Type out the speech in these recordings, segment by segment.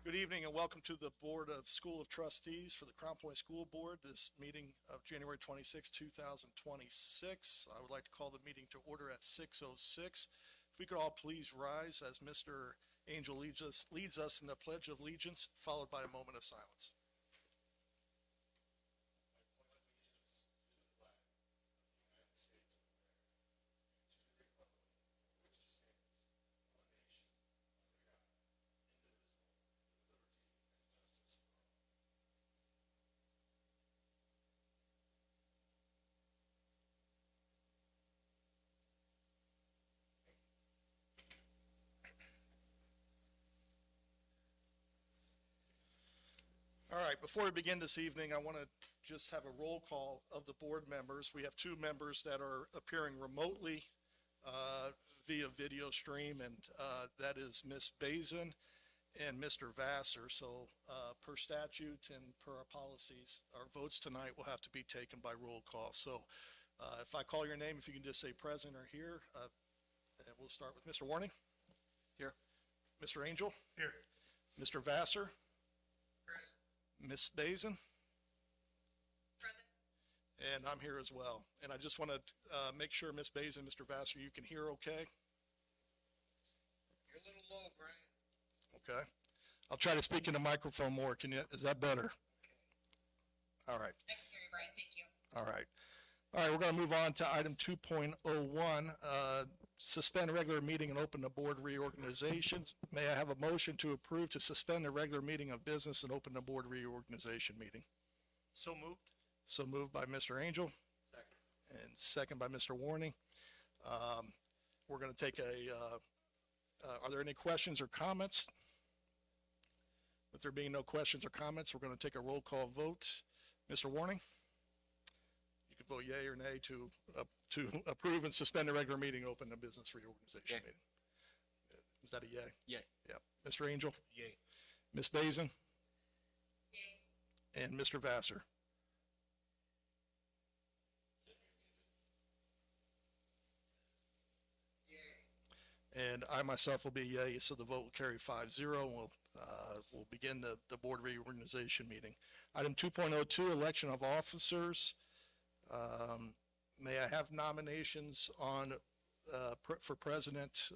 Good evening and welcome to the Board of School of Trustees for the Crown Point School Board. This meeting of January 26, 2026. I would like to call the meeting to order at 6:06. If we could all please rise as Mr. Angel leads us in the Pledge of Allegiance, followed by a moment of silence. All right, before we begin this evening, I want to just have a roll call of the board members. We have two members that are appearing remotely via video stream, and that is Ms. Bazin and Mr. Vassar. So per statute and per our policies, our votes tonight will have to be taken by roll call. So if I call your name, if you can just say present or here, and we'll start with Mr. Warning. Here. Mr. Angel. Here. Mr. Vassar. Present. Ms. Bazin. Present. And I'm here as well. And I just want to make sure, Ms. Bazin, Mr. Vassar, you can hear okay? You're a little low, Brian. Okay. I'll try to speak in the microphone more. Is that better? Okay. All right. I can hear you, Brian. Thank you. All right. All right, we're going to move on to item 2.01, suspend regular meeting and open the board reorganizations. May I have a motion to approve to suspend the regular meeting of business and open the board reorganization meeting? So moved. So moved by Mr. Angel. Second. And second by Mr. Warning. We're going to take are there any questions or comments? With there being no questions or comments, we're going to take a roll call vote. Mr. Warning? You can vote yea or nay to approve and suspend the regular meeting, open the business reorganization Yay. meeting. Was that a yea? Yay. Yeah. Mr. Angel? Yay. Ms. Bazin? Yay. And Mr. Vassar? Yay. And I myself will be yea, so the vote will carry 5-0. We'll begin the board reorganization meeting. Item 2.02, election of officers. May I have nominations for president,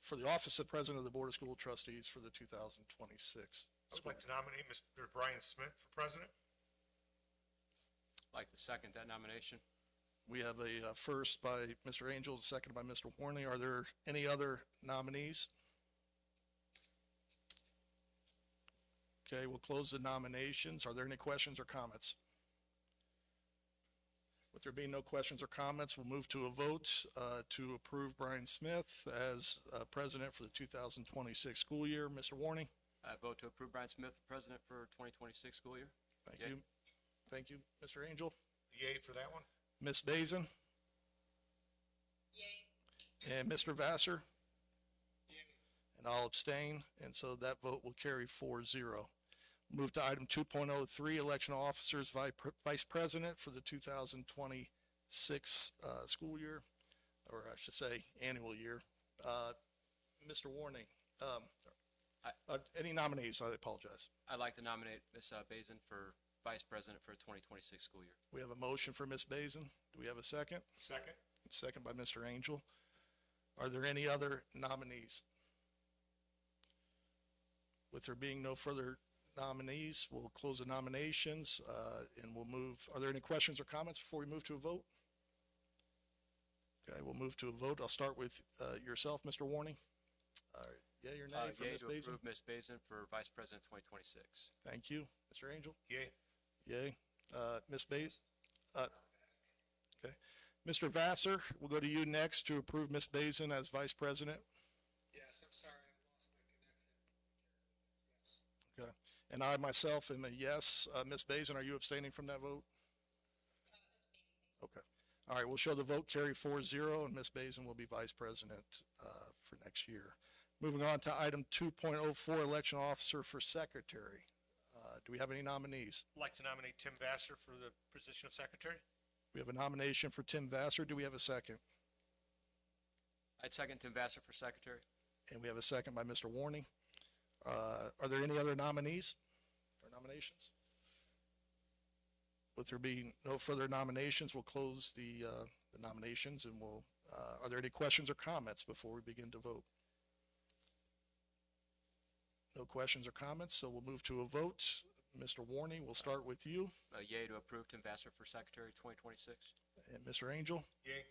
for the office of president of the Board of School Trustees for the 2026? I would like to nominate Mr. Brian Smith for president. I'd like to second that nomination. We have a first by Mr. Angel, second by Mr. Warney. Are there any other nominees? Okay, we'll close the nominations. Are there any questions or comments? With there being no questions or comments, we'll move to a vote to approve Brian Smith as president for the 2026 school year. Mr. Warney? I vote to approve Brian Smith, president for 2026 school year. Thank Yay. you. Thank you, Mr. Angel. Yay for that one. Ms. Bazin Yay. and Mr. Vassar? Yay. And I'll abstain, and so that vote will carry 4-0. Move to item 2.03, election of officers, vice president for the 2026 school year, or I should say annual year. Mr. Warning, any nominees? I apologize. I'd like to nominate Ms. Bazin for vice president for 2026 school year. We have a motion for Ms. Bazin. Do we have a second? Second. Second by Mr. Angel. Are there any other nominees? With there being no further nominees, we'll close the nominations and we'll move. Are there any questions or comments before we move to a vote? Okay, we'll move to a vote. I'll start with yourself, Mr. Warning. Yea or nay for Yay Ms. to Bazin? approve Ms. Bazin for vice president 2026. Thank you. Mr. Angel? Yay. Yay. Ms. Bazin? Okay. Mr. Vassar, we'll go to you next to approve Ms. Bazin as vice president. Yes, I'm sorry, I lost my connection. Yes. Okay. And I myself am a yes. Ms. Bazin, are you abstaining from that vote? Okay. All right, we'll show the vote carry 4-0, and Ms. Bazin will be vice president for next year. Moving on to item 2.04, election officer for secretary. Do we have any nominees? I'd like to nominate Tim Vassar for the position of secretary. We have a nomination for Tim Vassar. Do we have a second? I'd second Tim Vassar for secretary. And we have a second by Mr. Warning. Are there any other nominees or nominations? With there being no further nominations, we'll close the nominations and we'll, are there any questions or comments before we begin to vote? No questions or comments, so we'll move to a vote. Mr. Warney, we'll start with you. Yay to approve Tim Vassar for Secretary 2026. And Mr. Angel, Yay.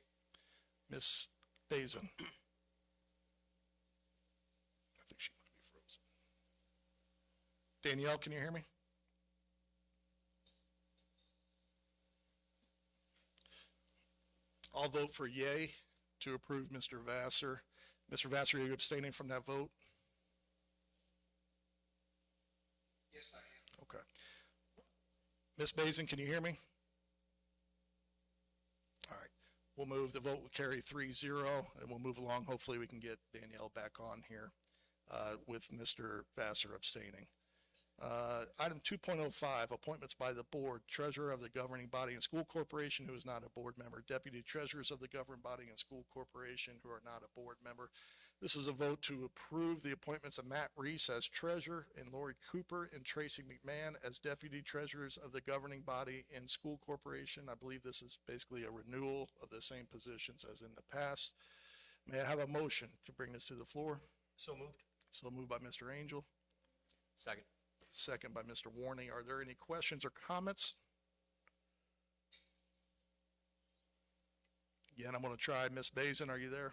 Ms. Basin. I think she might be frozen. Danielle, can you hear me? I'll vote for yay to approve Mr. Vassar. Mr. Vassar, are you abstaining from that vote? Yes, I am. Okay. Ms. Basin, can you hear me? All right, we'll move, the vote will carry 3-0, and we'll move along. Hopefully we can get Danielle back on here with Mr. Vassar abstaining. Item 2.05, appointments by the board, treasurer of the governing body and school corporation who is not a board member, deputy treasurers of the governing body and school corporation who are not a board member. This is a vote to approve the appointments of Matt Reese as treasurer and Lori Cooper and Tracy McMahon as deputy treasurers of the governing body and school corporation. I believe this is basically a renewal of the same positions as in the past. May I have a motion to bring this to the floor? So moved. So moved by Mr. Angel, Second. second by Mr. Warney. Are there any questions or comments? Again, I'm going to try Ms. Basin. Are you there?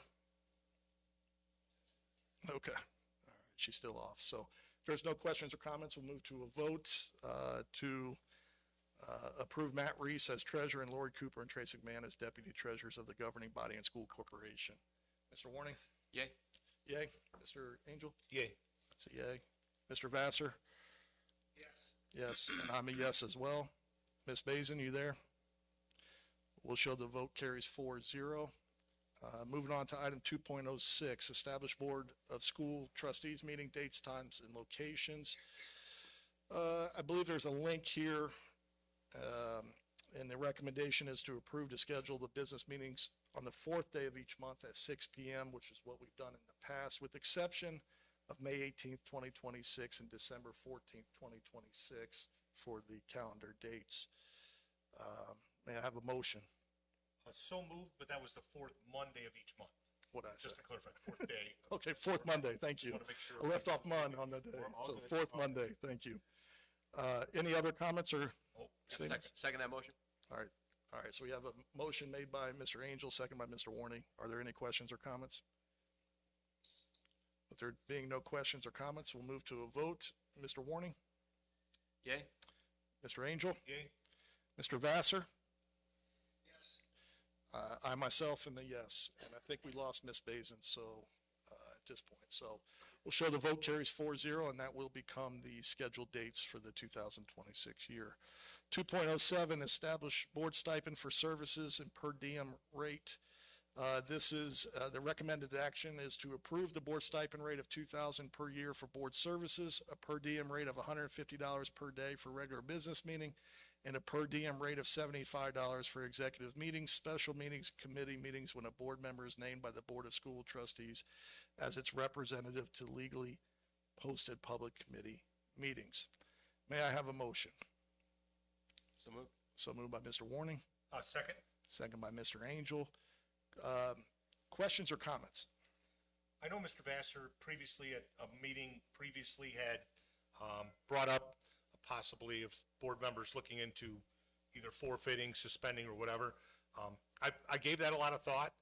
Okay. All right. She's still off. So if there's no questions or comments, we'll move to a vote to approve Matt Reese as treasurer and Lori Cooper and Tracy McMahon as deputy treasurers of the governing body and school corporation. Mr. Warning? Yay. Yay. Mr. Angel? Yay. That's a yay. Mr. Vassar? Yes. Yes, and I'm a yes as well. Ms. Basin, you there? We'll show the vote carries 4-0. Moving on to item 2.06, establish board of school trustees meeting dates, times, and locations. I believe there's a link here, and the recommendation is to approve to schedule the business meetings on the fourth day of each month at 6 p.m., which is what we've done in the past, with exception of May 18th, 2026 and December 14th, 2026 for the calendar dates. May I have a motion? So moved, but that was the fourth Monday of each month. What I said. Just to clarify, fourth day. Okay, fourth Monday, thank you. Just want to make sure. I left off Mon on the day, We're all so good. fourth All Monday, thank you. Any other comments or Oh, statements? Second that motion. All right, so we have a motion made by Mr. Angel, second by Mr. Warney. Are there any questions or comments? With there being no questions or comments, we'll move to a vote. Mr. Warney, Yay. Mr. Angel, Yay. Mr. Vassar, Yes. I myself am a yes, and I think we lost Ms. Basin, so, at this point. So we'll show the vote carries 4-0, and that will become the scheduled dates for the 2026 year. 2.07, establish board stipend for services and per diem rate. This is, the recommended action is to approve the board stipend rate of $2,000 per year for board services, a per diem rate of $150 per day for regular business meeting, and a per diem rate of $75 for executive meetings, special meetings, committee meetings when a board member is named by the Board of School Trustees as its representative to legally posted public committee meetings. May I have a motion? So moved. So moved by Mr. Warning, Second. second by Mr. Angel. Questions or comments? I know Mr. Vassar previously at a meeting previously had brought up possibly of board members looking into either forfeiting, suspending, or whatever. I gave that a lot of thought.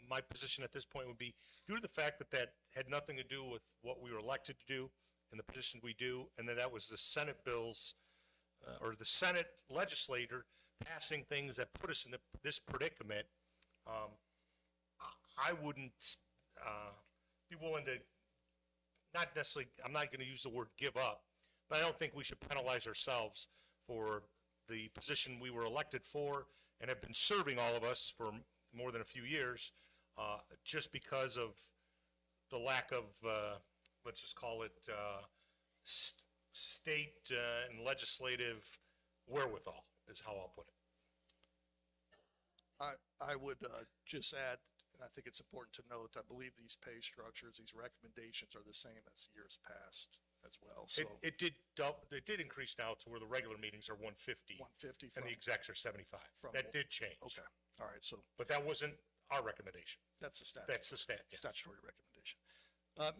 My position at this point would be, due to the fact that that had nothing to do with what we were elected to do and the position we do, and that was the Senate bills, or the Senate legislator passing things that put us in this predicament, I wouldn't be willing to, not necessarily, I'm not going to use the word give up, but I don't think we should penalize ourselves for the position we were elected for and have been serving all of us for more than a few years, just because of the lack of, let's just call it, state and legislative wherewithal, is how I'll put it. I would just add, and I think it's important to note, I believe these pay structures, these recommendations are the same as years past as well, so It did increase now to where the regular meetings are 150 150 and from, the execs are 75. from- That did change. okay, all right, so But that wasn't our recommendation. that's the statute. That's the stat. Yeah. Statutory recommendation.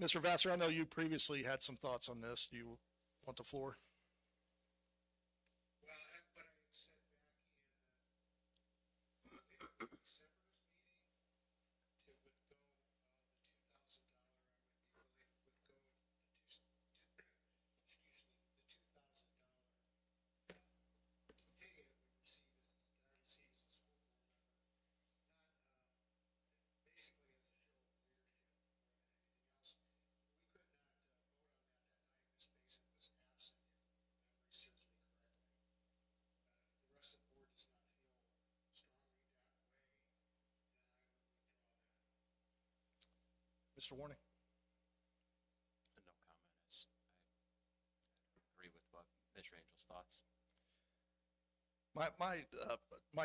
Mr. Vassar, I know you previously had some thoughts on this. Do you want the floor? Well, when I had said back in, December's meeting, to withgo, the $2,000, I would be willing to withgo the excuse me, the $2,000, pay that we receive as, that I receive as a school board member, not, basically as a show of leadership more than anything else. We could not, vote on that night. Ms. Mason was absent, if memory serves me correctly. The rest of the board does not feel strongly that way, then I would withdraw that. Mr. Warning? No comment, as I agree with what Mr. Angel's thoughts. My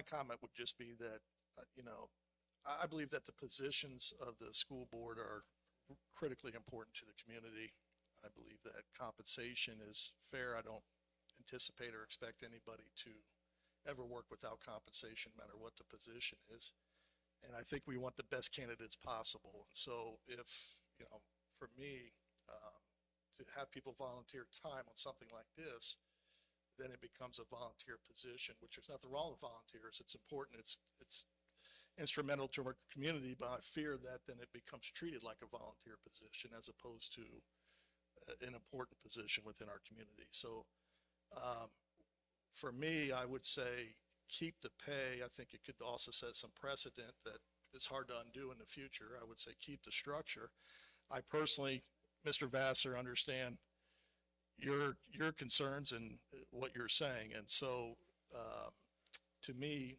comment would just be that, you know, I believe that the positions of the school board are critically important to the community. I believe that compensation is fair. I don't anticipate or expect anybody to ever work without compensation, no matter what the position is. And I think we want the best candidates possible. And so if, you know, for me, to have people volunteer time on something like this, then it becomes a volunteer position, which is nothing wrong with volunteers. It's important. It's instrumental to our community, but I fear that then it becomes treated like a volunteer position as opposed to an important position within our community. So, for me, I would say keep the pay. I think it could also set some precedent that is hard to undo in the future. I would say keep the structure. I personally, Mr. Vassar, understand your concerns and what you're saying. And so, to me,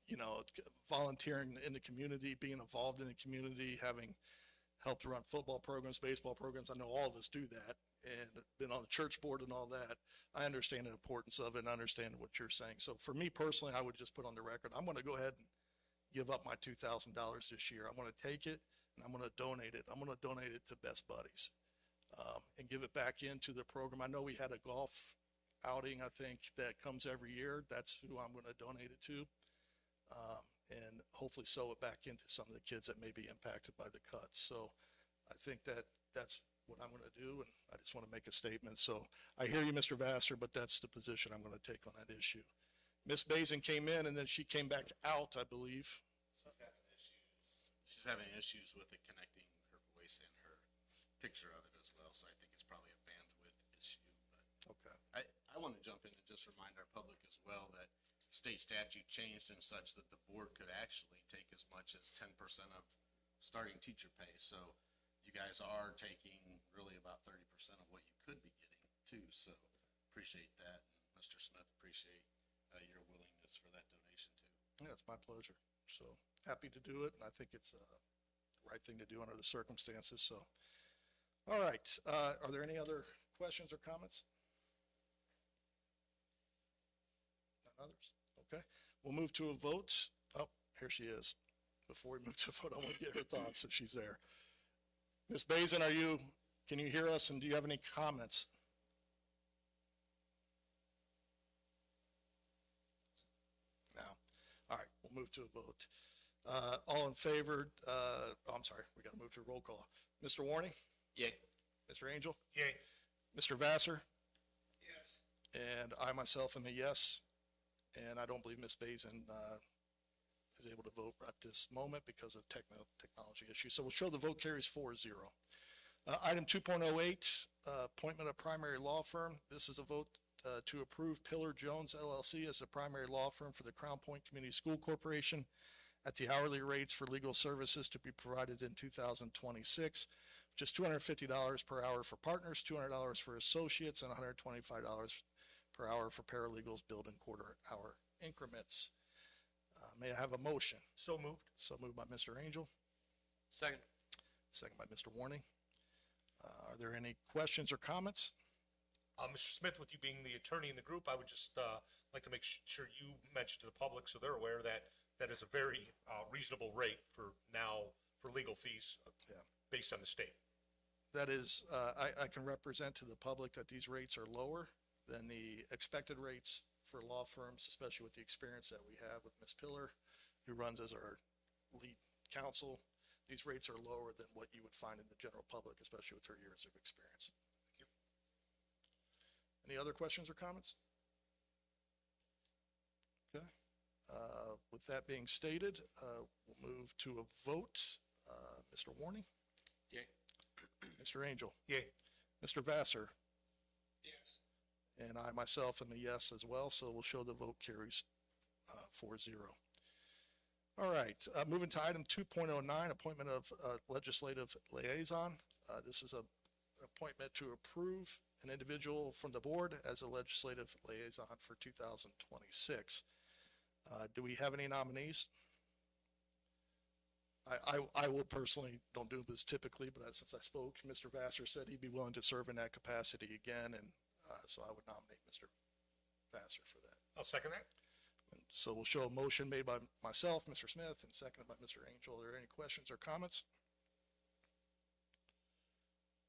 you know, volunteering in the community, being involved in the community, having helped run football programs, baseball programs, I know all of us do that, and been on the church board and all that. I understand the importance of it and understand what you're saying. So for me personally, I would just put on the record, I'm going to go ahead and give up my $2,000 this year. I'm going to take it and I'm going to donate it. I'm going to donate it to Best Buddies, and give it back into the program. I know we had a golf outing, I think, that comes every year. That's who I'm going to donate it to. And hopefully sew it back into some of the kids that may be impacted by the cuts. So I think that that's what I'm going to do, and I just want to make a statement. So I hear you, Mr. Vassar, but that's the position I'm going to take on that issue. Ms. Bazin came in, and then she came back out, I believe. She's having issues with it connecting her voice and her picture of it as well, so I think it's probably a bandwidth issue, but Okay. I want to jump in and just remind our public as well that state statute changed in such that the board could actually take as much as 10% of starting teacher pay, so you guys are taking really about 30% of what you could be getting too, so appreciate that. And Mr. Smith, appreciate your willingness for that donation too. Yeah, it's my pleasure. So happy to do it, and I think it's the right thing to do under the circumstances. So, all right. Are there any other questions or comments? None others. Okay. We'll move to a vote. Oh, here she is. Before we move to a vote, I want to get her thoughts if she's there. Ms. Bazin, can you hear us, and do you have any comments? No. All right, we'll move to a vote. All in favor, I'm sorry, we got to move to a roll call. Mr. Warning? Yay. Mr. Angel? Yay. Mr. Vassar? Yes, And I myself am a yes. And I don't believe Ms. Bazin is able to vote at this moment because of technology issues. So we'll show the vote carries 4-0. Item 2.08, appointment of primary law firm. This is a vote to approve Pillar Jones LLC as the primary law firm for the Crown Point Community School Corporation at the hourly rates for legal services to be provided in 2026, which is $250 per hour for partners, $200 for associates, and $125 per hour for paralegals billed in quarter-hour increments. May I have a motion? So moved. So moved by Mr. Angel, Second. second by Mr. Warning. Are there any questions or comments? Mr. Smith, with you being the attorney in the group, I would just like to make sure you mention to the public so they're aware that that is a very reasonable rate for now for legal fees Yeah. based on the state. that is, I can represent to the public that these rates are lower than the expected rates for law firms, especially with the experience that we have with Ms. Pillar, who runs as our lead counsel. These rates are lower than what you would find in the general public, especially with her years of experience. Thank you. Any other questions or comments? Okay. With that being stated, we'll move to a vote. Mr. Warning? Yay. Mr. Angel? Yay. Mr. Vassar? Yes. And I myself am a yes as well, so we'll show the vote carries 4-0. All right, moving to item 2.09, appointment of legislative liaison. This is an appointment to approve an individual from the board as a legislative liaison for 2026. Do we have any nominees? I will personally, don't do this typically, but since I spoke, Mr. Vassar said he'd be willing to serve in that capacity again, and so I would nominate Mr. Vassar for that. I'll second that. And so we'll show a motion made by myself, Mr. Smith, and seconded by Mr. Angel. Are there any questions or comments?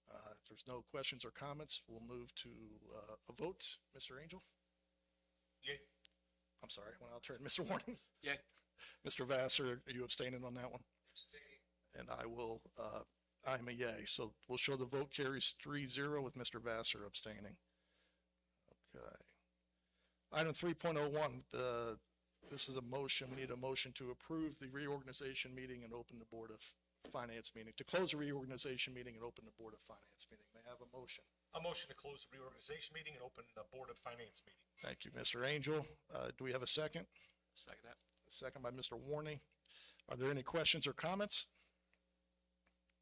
If there's no questions or comments, we'll move to a vote. Mr. Angel? Yay. I'm sorry, well, I'll turn Mr. Warning. Yay. Mr. Vassar, are you abstaining on that one? And I will, I'm a yay. So we'll show the vote carries 3-0 with Mr. Vassar abstaining. Okay. Item 3.01, this is a motion. We need a motion to approve the reorganization meeting and open the Board of Finance meeting, to close the reorganization meeting and open the Board of Finance meeting. May I have a motion? A motion to close the reorganization meeting and open the Board of Finance meeting. Thank you, Mr. Angel. Do we have a second? Second that. A second by Mr. Warning. Are there any questions or comments?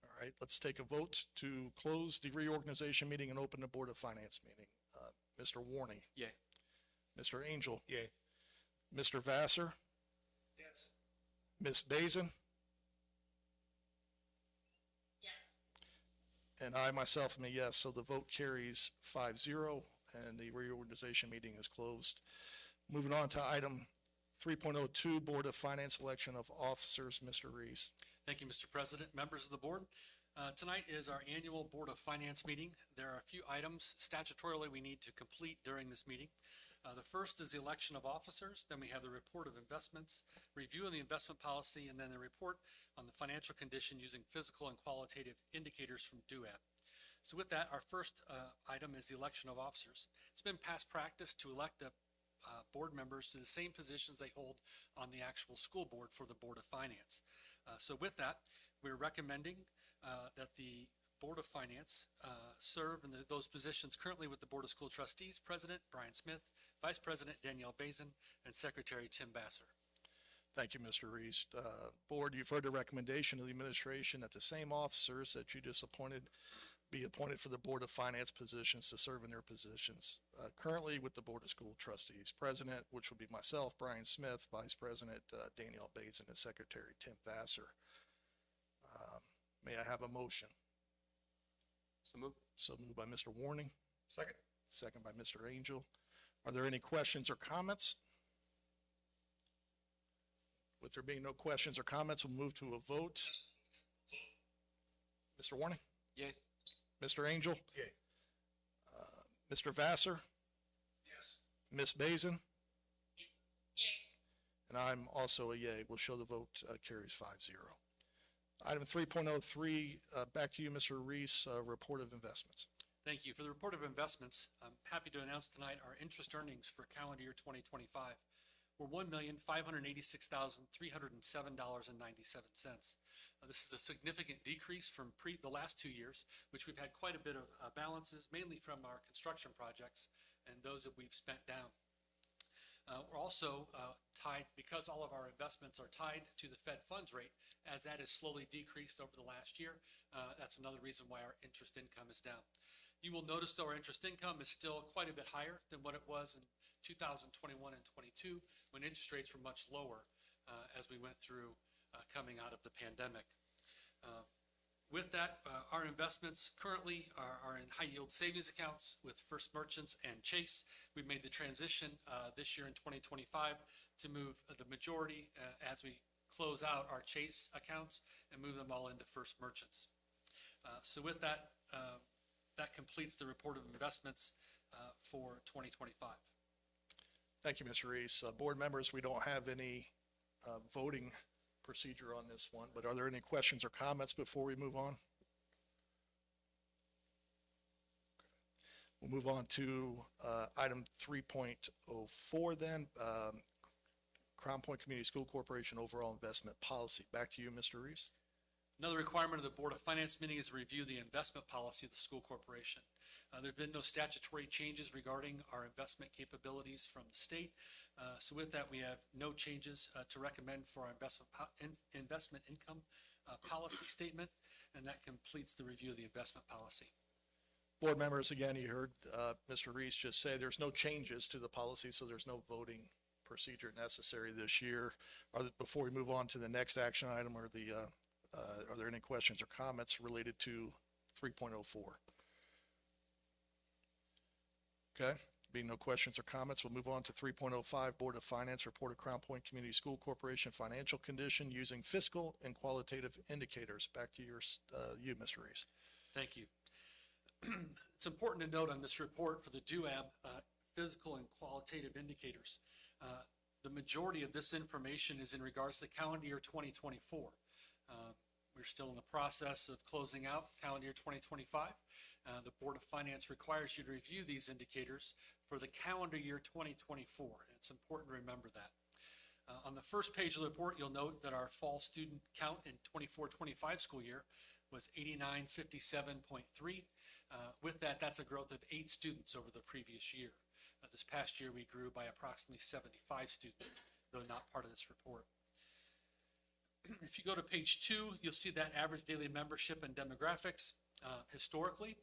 All right, let's take a vote to close the reorganization meeting and open the Board of Finance meeting. Mr. Warning, Yay. Mr. Angel, Yay. Mr. Vassar, Yes. Ms. Bazin, Yeah. and I myself am a yes, so the vote carries 5-0 and the reorganization meeting is closed. Moving on to item 3.02, Board of Finance election of officers, Mr. Rees. Thank you, Mr. President, members of the board. Tonight is our annual Board of Finance meeting. There are a few items statutorily we need to complete during this meeting. The first is the election of officers, then we have the report of investments, review of the investment policy, and then the report on the financial condition using physical and qualitative indicators from DUAP. So with that, our first item is the election of officers. It's been past practice to elect the board members to the same positions they hold on the actual school board for the Board of Finance. So with that, we're recommending that the Board of Finance serve in those positions currently with the Board of School Trustees, President Brian Smith, Vice President Danielle Bazin, and Secretary Tim Vassar. Thank you, Mr. Rees. Board, you've heard the recommendation of the administration that the same officers that you just appointed be appointed for the Board of Finance positions to serve in their positions. Currently with the Board of School Trustees, President, which would be myself, Brian Smith, Vice President Danielle Bazin, and Secretary Tim Vassar. May I have a motion? So move. So moved by Mr. Warning, Second. second by Mr. Angel. Are there any questions or comments? With there being no questions or comments, we'll move to a vote. Mr. Warning, Yay. Mr. Angel, Yay. Mr. Vassar, Yes. Ms. Bazin, Yay. and I'm also a yay. We'll show the vote carries 5-0. Item 3.03, back to you, Mr. Rees, report of investments. Thank you. For the report of investments, I'm happy to announce tonight our interest earnings for calendar year 2025 were $1,586,307.97. This is a significant decrease from the last 2 years, which we've had quite a bit of balances, mainly from our construction projects and those that we've spent down. We're also tied, because all of our investments are tied to the Fed funds rate, as that has slowly decreased over the last year. That's another reason why our interest income is down. You will notice though our interest income is still quite a bit higher than what it was in 2021 and 22, when interest rates were much lower as we went through coming out of the pandemic. With that, our investments currently are in high yield savings accounts with First Merchants and Chase. We've made the transition this year in 2025 to move the majority as we close out our Chase accounts and move them all into First Merchants. So with that, that completes the report of investments for 2025. Thank you, Mr. Reese. Board members, we don't have any voting procedure on this one, but are there any questions or comments before we move on? We'll move on to item 3.04 then, Crown Point Community School Corporation Overall Investment Policy. Back to you, Mr. Reese. Another requirement of the Board of Finance meeting is to review the investment policy of the school corporation. There's been no statutory changes regarding our investment capabilities from the state. So with that, we have no changes to recommend for our investment income policy statement, and that completes the review of the investment policy. Board members, again, you heard Mr. Reese just say there's no changes to the policy, so there's no voting procedure necessary this year. Before we move on to the next action item, are there any questions or comments related to 3.04? Okay, being no questions or comments, we'll move on to 3.05, Board of Finance Report of Crown Point Community School Corporation Financial Condition using fiscal and qualitative indicators. Back to you, Mr. Reese. Thank you. It's important to note on this report for the DUAB, physical and qualitative indicators. The majority of this information is in regards to calendar year 2024. We're still in the process of closing out calendar year 2025. The Board of Finance requires you to review these indicators for the calendar year 2024. It's important to remember that. On the first page of the report, you'll note that our fall student count in 24-25 school year was 8957.3. With that, that's a growth of 8 students over the previous year. This past year, we grew by approximately 75 students, though not part of this report. If you go to page 2, you'll see that average daily membership and demographics. Historically,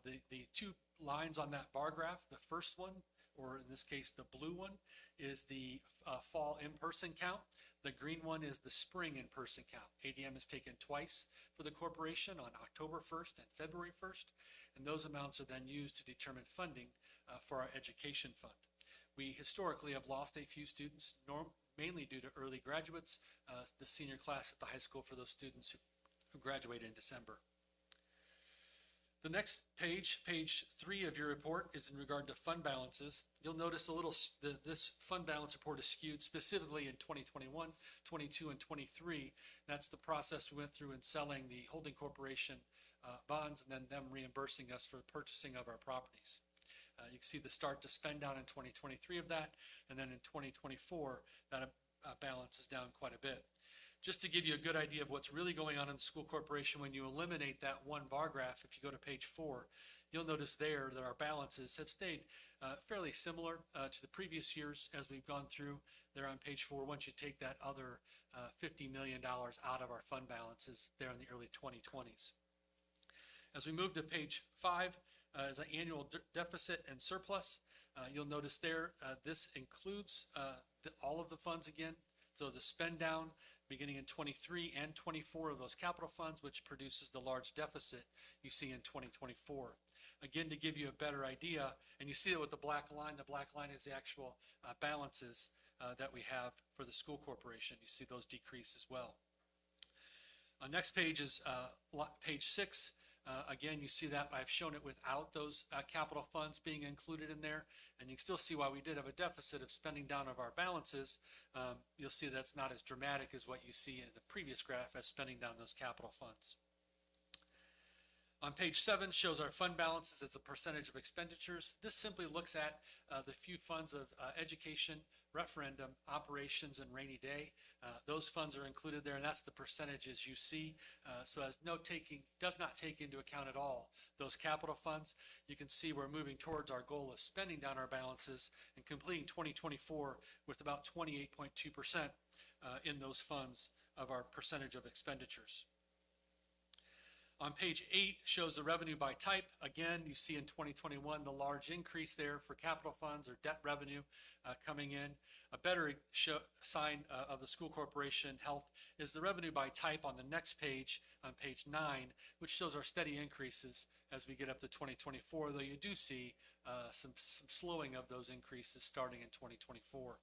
the 2 lines on that bar graph, the first one, or in this case, the blue one, is the fall in-person count. The green one is the spring in-person count. ADM is taken twice for the corporation on October 1st and February 1st, and those amounts are then used to determine funding for our education fund. We historically have lost a few students, mainly due to early graduates, the senior class at the high school for those students who graduate in December. The next page, page 3 of your report, is in regard to fund balances. You'll notice this fund balance report is skewed specifically in 2021, 22, and 23. That's the process we went through in selling the holding corporation bonds and then them reimbursing us for the purchasing of our properties. You can see the start to spend down in 2023 of that, and then in 2024, that balance is down quite a bit. Just to give you a good idea of what's really going on in the school corporation, when you eliminate that one bar graph, if you go to page 4, you'll notice there that our balances have stayed fairly similar to the previous years as we've gone through there on page 4. Once you take that other $50 million out of our fund balances there in the early 2020s. As we move to page 5, as an annual deficit and surplus, you'll notice there this includes all of the funds again. So the spend down beginning in 23 and 24 of those capital funds, which produces the large deficit you see in 2024. Again, to give you a better idea, and you see it with the black line is the actual balances that we have for the school corporation. You see those decrease as well. Next page is page 6. Again, you see that I've shown it without those capital funds being included in there, and you can still see why we did have a deficit of spending down of our balances. You'll see that's not as dramatic as what you see in the previous graph as spending down those capital funds. On page 7 shows our fund balances as a percentage of expenditures. This simply looks at the few funds of education, referendum, operations, and rainy day. Those funds are included there, and that's the percentages you see. So as does not take into account at all those capital funds. You can see we're moving towards our goal of spending down our balances and completing 2024 with about 28.2% in those funds of our percentage of expenditures. On page 8 shows the revenue by type. Again, you see in 2021 the large increase there for capital funds or debt revenue coming in. A better sign of the school corporation health is the revenue by type on the next page, on page 9, which shows our steady increases as we get up to 2024, though you do see some slowing of those increases starting in 2024.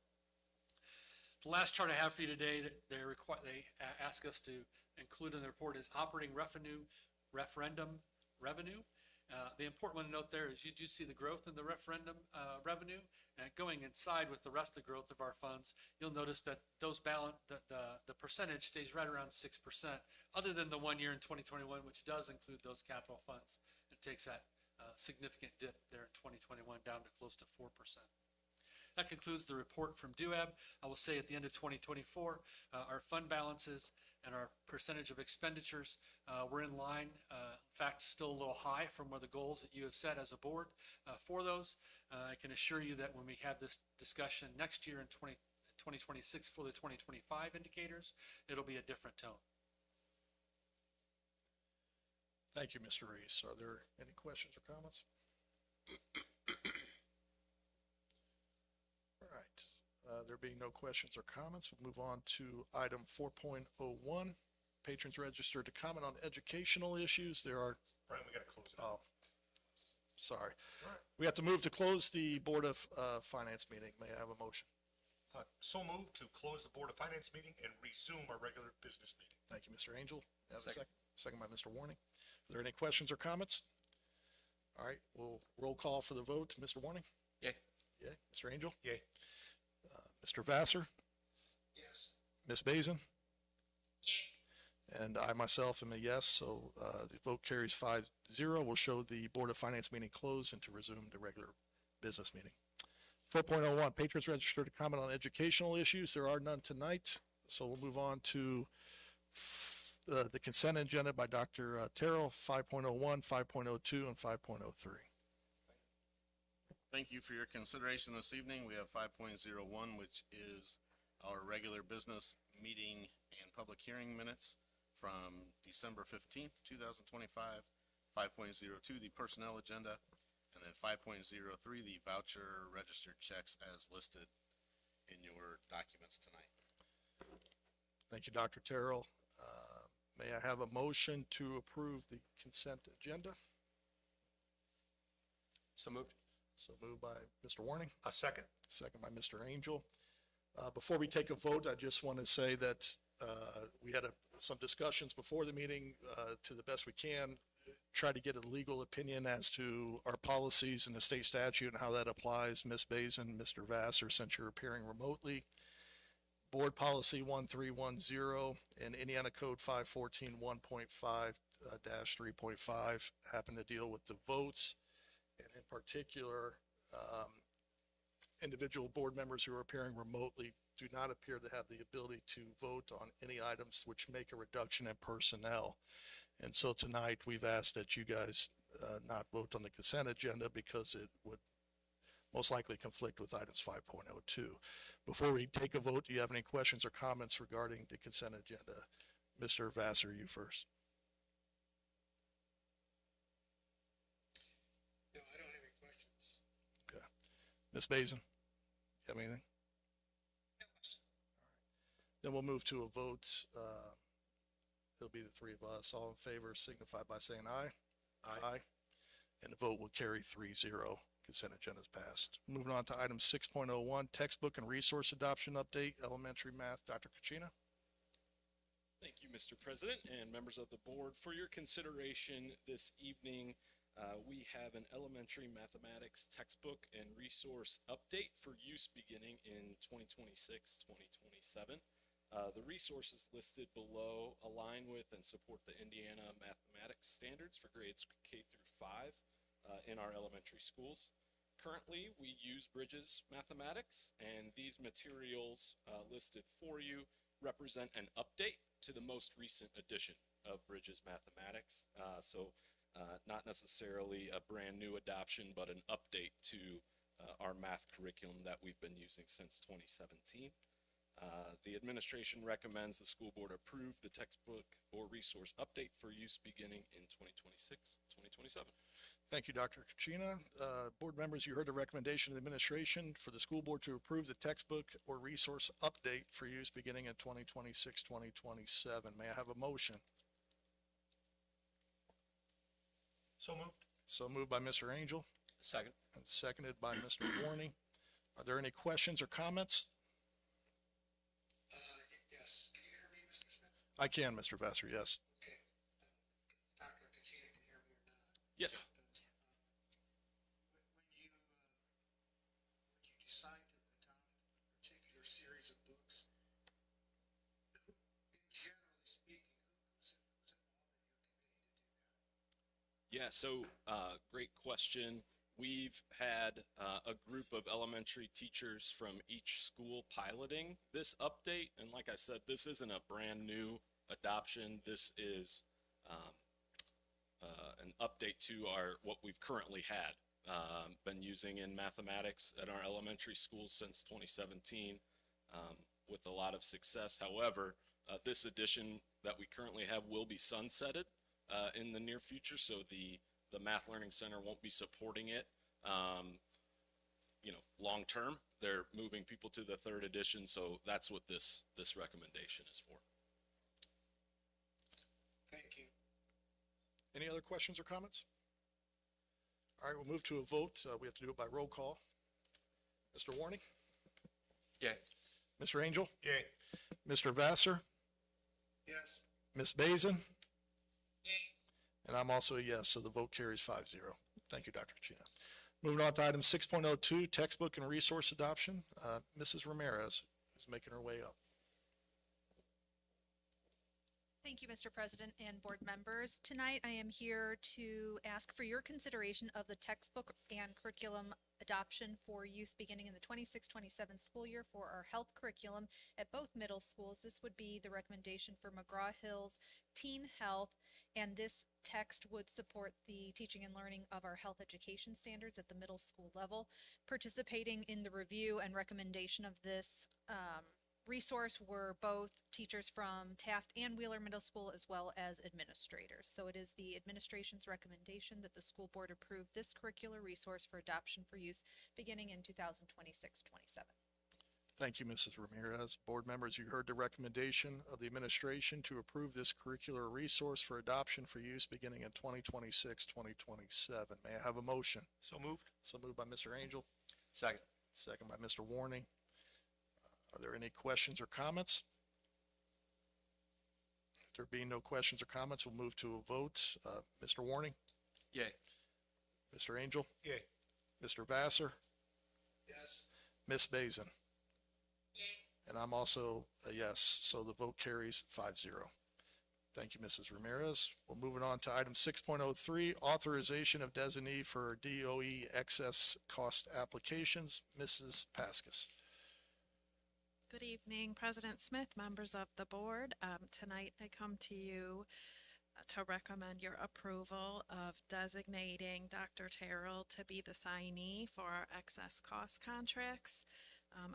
The last chart I have for you today that they ask us to include in the report is operating revenue, referendum, revenue. The important one to note there is you do see the growth in the referendum revenue. Going inside with the rest of the growth of our funds, you'll notice that those the percentage stays right around 6%, other than the 1 year in 2021, which does include those capital funds. It takes that significant dip there in 2021 down to close to 4%. That concludes the report from DUAB. I will say at the end of 2024, our fund balances and our percentage of expenditures were in line. In fact, still a little high from where the goals that you have set as a board for those. I can assure you that when we have this discussion next year in 2026 for the 2025 indicators, it'll be a different tone. Thank you, Mr. Reese. Are there any questions or comments? All right. There being no questions or comments, we'll move on to item 4.01. Patrons registered to comment on educational issues. There are, Brian, we gotta close it. oh, sorry. All right. We have to move to close the Board of Finance meeting. May I have a motion? So moved to close the Board of Finance meeting and resume our regular business meeting. Thank you, Mr. Angel. Have a Second. second by Mr. Warning. Are there any questions or comments? All right, we'll roll call for the vote. Mr. Warning? Yay. Yay. Mr. Angel? Yay. Mr. Vassar? Yes. Ms. Bazin? And I myself am a yes, so the vote carries 5-0. We'll show the Board of Finance meeting closed and to resume the regular business meeting. 4.01, patrons registered to comment on educational issues. There are none tonight, so we'll move on to the consent agenda by Dr. Terrell, 5.01, 5.02, and 5.03. Thank you for your consideration this evening. We have 5.01, which is our regular business meeting and public hearing minutes from December 15th, 2025. 5.02, the personnel agenda, and then 5.03, the voucher registered checks as listed in your documents tonight. Thank you, Dr. Terrell. May I have a motion to approve the consent agenda? So moved. So moved by Mr. Warning. A second. Second by Mr. Angel. Before we take a vote, I just want to say that we had some discussions before the meeting, to the best we can, try to get a legal opinion as to our policies and the state statute and how that applies. Ms. Bazin, Mr. Vassar, since you're appearing remotely, Board Policy 1310 and Indiana Code 514.1.5-3.5 happen to deal with the votes, and in particular, individual board members who are appearing remotely do not appear to have the ability to vote on any items which make a reduction in personnel. And so tonight, we've asked that you guys not vote on the consent agenda because it would most likely conflict with items 5.02. Before we take a vote, do you have any questions or comments regarding the consent agenda? Mr. Vassar, you first. No, I don't have any questions. Okay. Ms. Bazin, you have anything? No question. Then we'll move to a vote. It'll be the three of us. All in favor signify by saying aye. Aye. And the vote will carry 3-0. Consent agenda is passed. Moving on to item 6.01, textbook and resource adoption update, elementary math. Dr. Kachina? Thank you, Mr. President and members of the board. For your consideration this evening, we have an elementary mathematics textbook and resource update for use beginning in 2026-2027. The resources listed below align with and support the Indiana mathematics standards for grades K through 5 in our elementary schools. Currently, we use Bridges Mathematics, and these materials listed for you represent an update to the most recent edition of Bridges Mathematics. Not necessarily a brand new adoption, but an update to our math curriculum that we've been using since 2017. The administration recommends the school board approve the textbook or resource update for use beginning in 2026-2027. Thank you, Dr. Kachina. Board members, you heard the recommendation of the administration for the school board to approve the textbook or resource update for use beginning in 2026-2027. May I have a motion? So moved. So moved by Mr. Angel Second. and seconded by Mr. Warney. Are there any questions or comments? Yes. Can you hear me, Mr. Smith? I can, Mr. Vassar, yes. Okay. Dr. Kachina can hear me or not? Yes. When you decide to adopt a particular series of books, generally speaking, who's involved in your committee to do that? Yeah, so great question. We've had a group of elementary teachers from each school piloting this update. And like I said, this isn't a brand new adoption. This is an update to what we've currently had, been using in mathematics at our elementary schools since 2017 with a lot of success. However, this edition that we currently have will be sunsetted in the near future, so the Math Learning Center won't be supporting it, long term. They're moving people to the third edition, so that's what this recommendation is for. Thank you. Any other questions or comments? All right, we'll move to a vote. We have to do it by roll call. Mr. Warning? Yay. Mr. Angel? Yay. Mr. Vassar? Yes. Ms. Basin? Yay. And I'm also a yes, so the vote carries 5-0. Thank you, Dr. Chino. Moving on to item 6.02, textbook and resource adoption. Mrs. Ramirez is making her way up. Thank you, Mr. President and board members. Tonight, I am here to ask for your consideration of the textbook and curriculum adoption for use beginning in the 26-27 school year for our health curriculum at both middle schools. This would be the recommendation for McGraw-Hill's Teen Health, and this text would support the teaching and learning of our health education standards at the middle school level. Participating in the review and recommendation of this resource were both teachers from Taft and Wheeler Middle School, as well as administrators. So it is the administration's recommendation that the school board approve this curricular resource for adoption for use beginning in 2026-27. Thank you, Mrs. Ramirez. Board members, you heard the recommendation of the administration to approve this curricular resource for adoption for use beginning in 2026-2027. May I have a motion? So moved. So moved by Mr. Angel, Second. second by Mr. Warning. Are there any questions or comments? If there being no questions or comments, we'll move to a vote. Mr. Warning, Yay. Mr. Angel, Yay. Mr. Vassar, Yes. Ms. Basin, Yay. and I'm also a yes, so the vote carries 5-0. Thank you, Mrs. Ramirez. We're moving on to item 6.03, authorization of designee for DOE excess cost applications. Mrs. Pascas. Good evening, President Smith, members of the board. Tonight I come to you to recommend your approval of designating Dr. Terrell to be the signee for our excess cost contracts.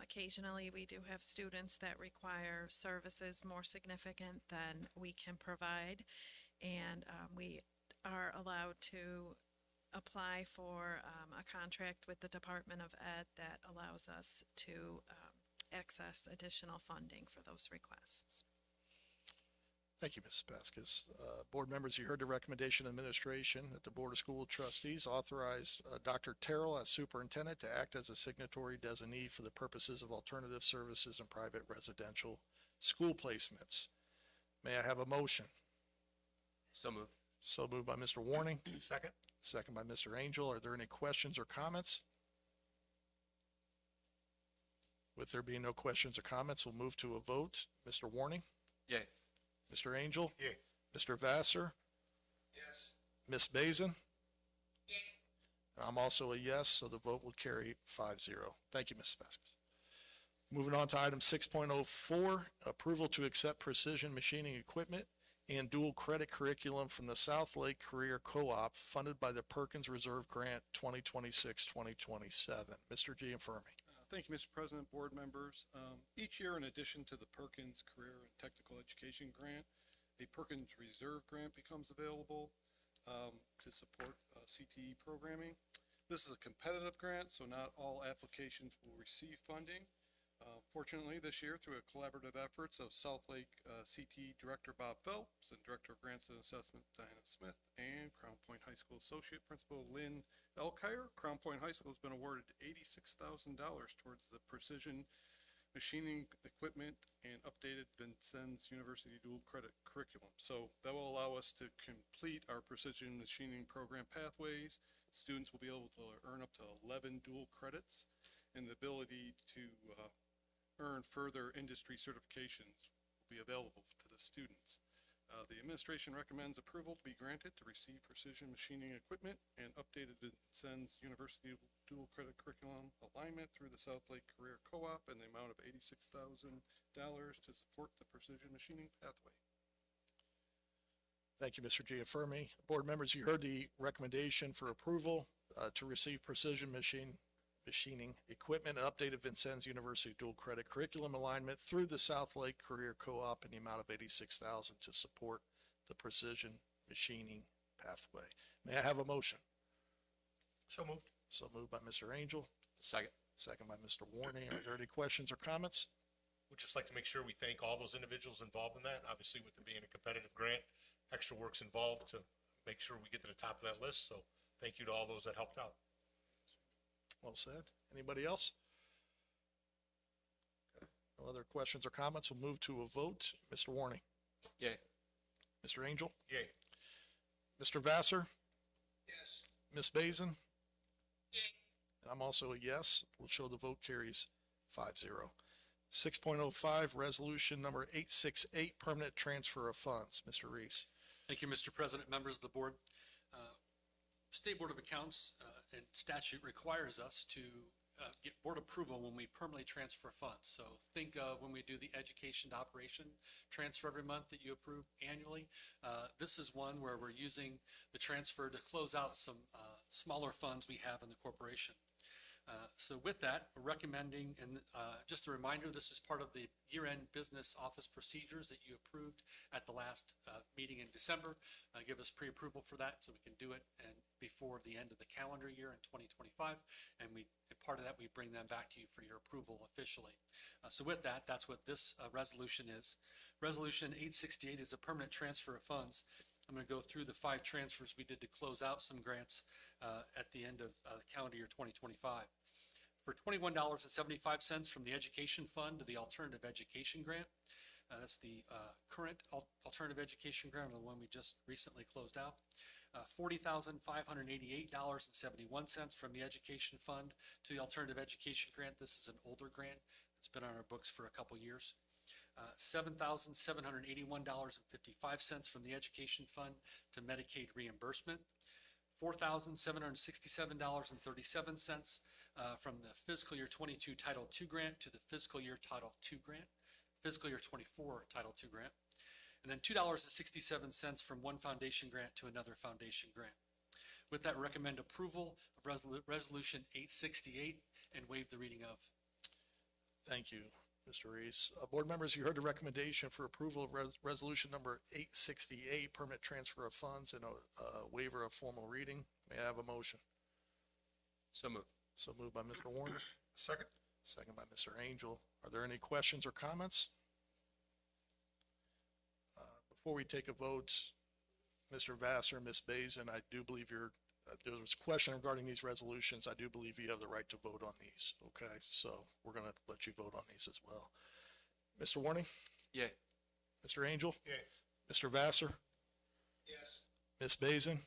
Occasionally, we do have students that require services more significant than we can provide, and we are allowed to apply for a contract with the Department of Ed that allows us to access additional funding for those requests. Thank you, Mrs. Pascas. Board members, you heard the recommendation of administration that the Board of School Trustees authorize Dr. Terrell as superintendent to act as a signatory designee for the purposes of alternative services and private residential school placements. May I have a motion? So moved. So moved by Mr. Warning, Second. second by Mr. Angel. Are there any questions or comments? With there being no questions or comments, we'll move to a vote. Mr. Warning, Yay. Mr. Angel, Yay. Mr. Vassar, Yes. Ms. Basin, Yay. I'm also a yes, so the vote will carry 5-0. Thank you, Mrs. Vasquez. Moving on to item 6.04, approval to accept precision machining equipment and dual credit curriculum from the South Lake Career Co-op funded by the Perkins Reserve Grant 2026-2027. Mr. Gianfermi. Thank you, Mr. President, board members. Each year, in addition to the Perkins Career and Technical Education Grant, a Perkins Reserve Grant becomes available to support CTE programming. This is a competitive grant, so not all applications will receive funding. Fortunately, this year, through a collaborative efforts of South Lake CTE Director Bob Phelps and Director of Grants and Assessment Diana Smith and Crown Point High School Associate Principal Lynn Elkire, Crown Point High School has been awarded $86,000 towards the precision machining equipment, and updated Vincennes University dual credit curriculum. So that will allow us to complete our precision machining program pathways. Students will be able to earn up to 11 dual credits, and the ability to earn further industry certifications will be available to the students. The administration recommends approval to be granted to receive precision machining equipment and updated Vincennes University dual credit curriculum alignment through the South Lake Career Co-op in the amount of $86,000 to support the precision machining pathway. Thank you, Mr. Gianfermi. Board members, you heard the recommendation for approval to receive precision machining equipment and updated Vincennes University dual credit curriculum alignment through the South Lake Career Co-op in the amount of $86,000 to support the precision machining pathway. May I have a motion? So moved. So moved by Mr. Angel, Second. second by Mr. Warning. Are there any questions or comments? Would just like to make sure we thank all those individuals involved in that. Obviously, with it being a competitive grant, extra work's involved to make sure we get to the top of that list. So thank you to all those that helped out. Well said. Anybody else? Okay. No other questions or comments? We'll move to a vote. Mr. Warning, Yay. Mr. Angel, Yay. Mr. Vassar, Yes. Ms. Basin, yay, and I'm also a yes. We'll show the vote carries 5-0. 6.05, resolution number 868, permanent transfer of funds. Mr. Reese. Thank you, Mr. President, members of the board. State Board of Accounts and statute requires us to get board approval when we permanently transfer funds. So think of when we do the education to operation transfer every month that you approve annually. This is one where we're using the transfer to close out some smaller funds we have in the corporation. So with that, we're recommending, and just a reminder, this is part of the year-end business office procedures that you approved at the last meeting in December. Give us pre-approval for that so we can do it and before the end of the calendar year in 2025. And part of that, we bring them back to you for your approval officially. So with that, that's what this resolution is. Resolution 868 is a permanent transfer of funds. I'm going to go through the 5 transfers we did to close out some grants at the end of calendar year 2025. For $21.75 from the Education Fund to the Alternative Education Grant. That's the current Alternative Education Grant, the one we just recently closed out. $40,588.71 from the Education Fund to the Alternative Education Grant. This is an older grant. It's been on our books for a couple years. $7,781.55 from the Education Fund to Medicaid reimbursement. $4,767.37 from the fiscal year 22 Title II grant to the fiscal year Title II grant, fiscal year 24 Title II grant. And then $2.67 from one foundation grant to another foundation grant. With that, recommend approval of resolution 868 and waive the reading of. Thank you, Mr. Reese. Board members, you heard the recommendation for approval of resolution number 868, permanent transfer of funds and a waiver of formal reading. May I have a motion? So moved. So moved by Mr. Warner, Second. second by Mr. Angel. Are there any questions or comments? Before we take a vote, Mr. Vassar, Ms. Basin, I do believe there was a question regarding these resolutions. I do believe you have the right to vote on these. Okay, so we're going to let you vote on these as well. Mr. Warning, Yay. Mr. Angel, Yay. Mr. Vassar, Yes. Ms. Basin,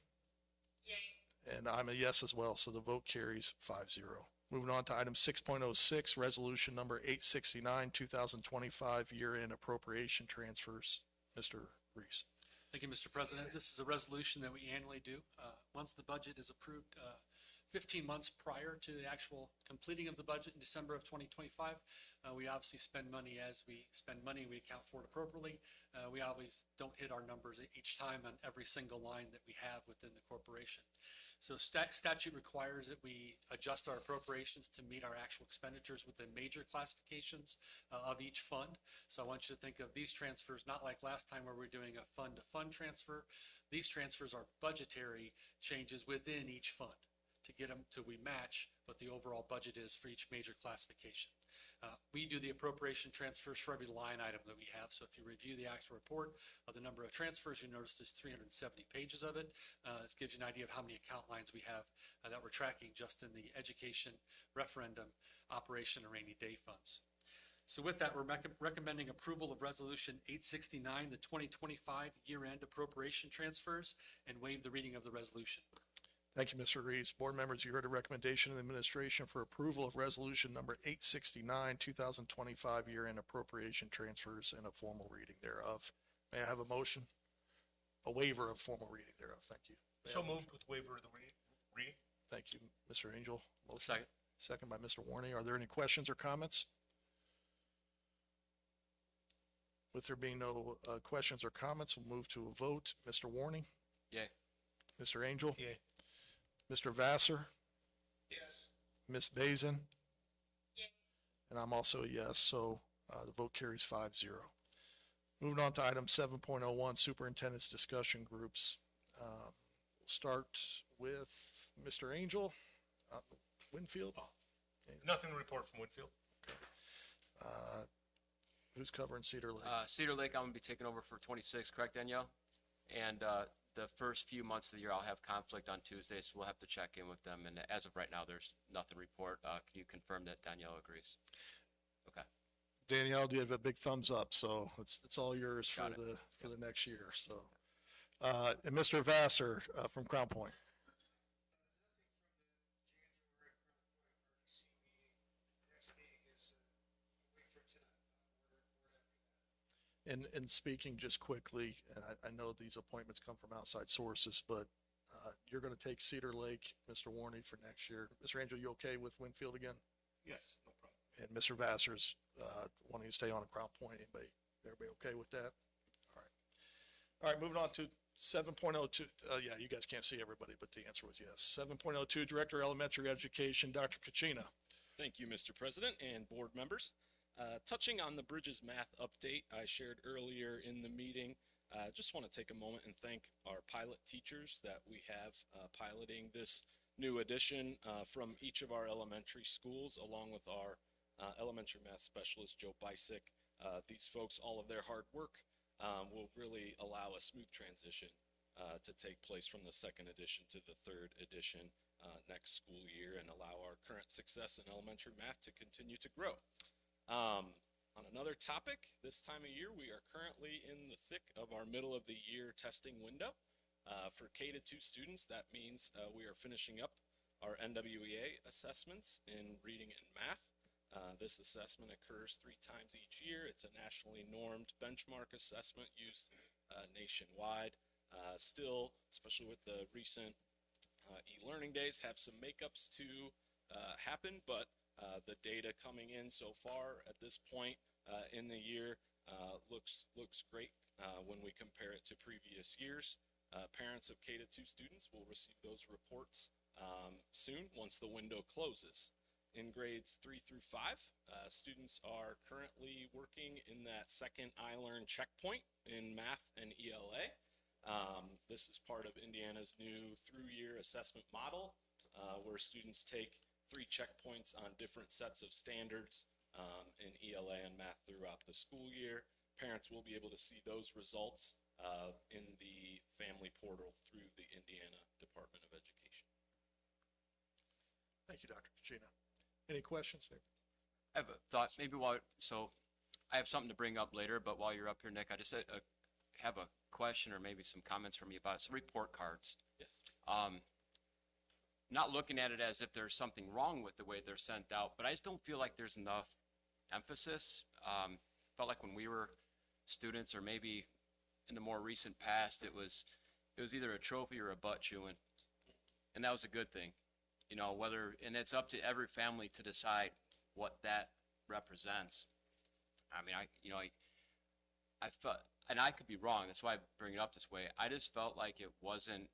yay, and I'm a yes as well, so the vote carries 5-0. Moving on to item 6.06, resolution number 869, 2025 year-end appropriation transfers. Mr. Reese. Thank you, Mr. President. This is a resolution that we annually do. Once the budget is approved, 15 months prior to the actual completing of the budget in December of 2025, we obviously spend money as we spend money. We account for it appropriately. We always don't hit our numbers each time on every single line that we have within the corporation. So statute requires that we adjust our appropriations to meet our actual expenditures within major classifications of each fund. So I want you to think of these transfers not like last time where we're doing a fund-to-fund transfer. These transfers are budgetary changes within each fund to get them to we match what the overall budget is for each major classification. We do the appropriation transfers for every line item that we have. So if you review the actual report of the number of transfers, you notice there's 370 pages of it. This gives you an idea of how many account lines we have that we're tracking just in the education, referendum, operation, and rainy day funds. So with that, we're recommending approval of Resolution 869, the 2025 year-end appropriation transfers, and waive the reading of the resolution. Thank you, Mr. Reeves. Board members, you heard a recommendation of the administration for approval of resolution number 869, 2025 year-end appropriation transfers and a formal reading thereof. May I have a motion? A waiver of formal reading thereof. Thank you. May I So have a motion? moved with waiver of the reading. Thank you, Mr. Angel. Motion. Second. Second by Mr. Warney. Are there any questions or comments? With there being no questions or comments, we'll move to a vote. Mr. Warney? Yay. Mr. Angel? Yay. Mr. Vassar? Yes. Ms. Basin? Yay. And I'm also a yes, so the vote carries 5-0. Moving on to item 7.01, superintendent's discussion groups. We'll start with Mr. Angel, Winfield. Nothing to report from Whitfield. Who's covering Cedar Lake? Cedar Lake, I'm gonna be taking over for 26, correct, Danielle? And the first few months of the year, I'll have conflict on Tuesdays, so we'll have to check in with them. And as of right now, there's nothing to report. Can you confirm that Danielle agrees? Okay. Danielle, do you have a big thumbs up? So it's all yours for Got it. the next year. So, and Mr. Vassar from Crown Point. And speaking just quickly, and I know these appointments come from outside sources, but you're going to take Cedar Lake, Mr. Warney, for next year. Mr. Angel, you okay with Winfield again? Yes, no problem. And Mr. Vassar's wanting to stay on at Crown Point. Everybody okay with that? All right. All right, moving on to 7.02. Yeah, you guys can't see everybody, but the answer was yes. 7.02, Director of Elementary Education, Dr. Kachina. Thank you, Mr. President and board members. Touching on the Bridges math update I shared earlier in the meeting, just want to take a moment and thank our pilot teachers that we have piloting this new addition from each of our elementary schools, along with our elementary math specialist, Joe Bisick. These folks, all of their hard work will really allow a smooth transition to take place from the second edition to the third edition next school year, and allow our current success in elementary math to continue to grow. On another topic, this time of year, we are currently in the thick of our middle of the year testing window. For K-2 students, that means we are finishing up our NWEA assessments in reading and math. This assessment occurs 3 times each year. It's a nationally normed benchmark assessment used nationwide. Still, especially with the recent e-learning days, have some makeups to happen, but the data coming in so far at this point in the year looks great when we compare it to previous years. Parents of K-2 students will receive those reports soon once the window closes. In grades 3 through 5, students are currently working in that second iLearn checkpoint in math and ELA. This is part of Indiana's new through-year assessment model, where students take 3 checkpoints on different sets of standards in ELA and math throughout the school year. Parents will be able to see those results in the family portal through the Indiana Department of Education. Thank you, Dr. Kachina. Any questions there? I have a thought, maybe so I have something to bring up later, but while you're up here, Nick, I just have a question or maybe some comments from you about some report cards. Yes. Not looking at it as if there's something wrong with the way they're sent out, but I just don't feel like there's enough emphasis. Felt like when we were students, or maybe in the more recent past, it was either a trophy or a butt chewing, and that was a good thing, and it's up to every family to decide what that represents. I mean, I felt, and I could be wrong, that's why I bring it up this way. I just felt like it wasn't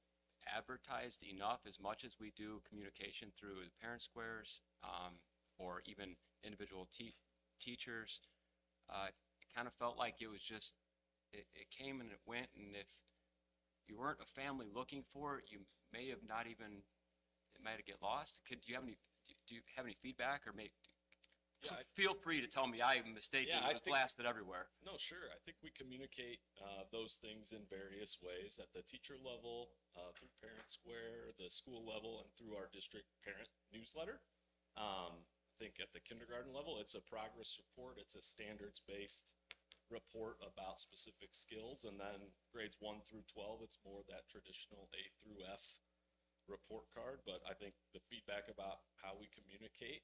advertised enough, as much as we do communication through the parent squares, or even individual teachers. It kind of felt like it was just, it came and it went, and if you weren't a family looking for it, you may have not even, it might have get lost. Do you have any feedback, or feel free to tell me I'm mistaken. Yeah, it was blasted everywhere. No, sure. I think we communicate those things in various ways at the teacher level, through Parent Square, the school level, and through our district parent newsletter. I think at the kindergarten level, it's a progress report. It's a standards-based report about specific skills. And then grades 1 through 12, it's more that traditional A through F report card. But I think the feedback about how we communicate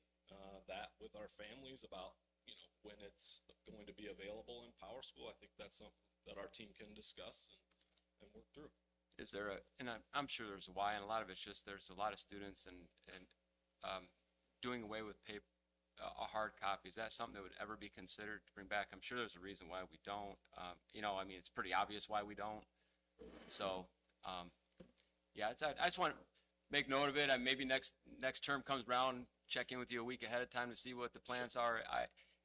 that with our families about, when it's going to be available in Power School, I think that's something that our team can discuss and work through. Is there and I'm sure there's a why, and a lot of it's just there's a lot of students and doing away with a hard copy. Is that something that would ever be considered to bring back? I'm sure there's a reason why we don't. I mean, it's pretty obvious why we don't. So, yeah, I just want to make note of it. Maybe next term comes around, check in with you a week ahead of time to see what the plans are.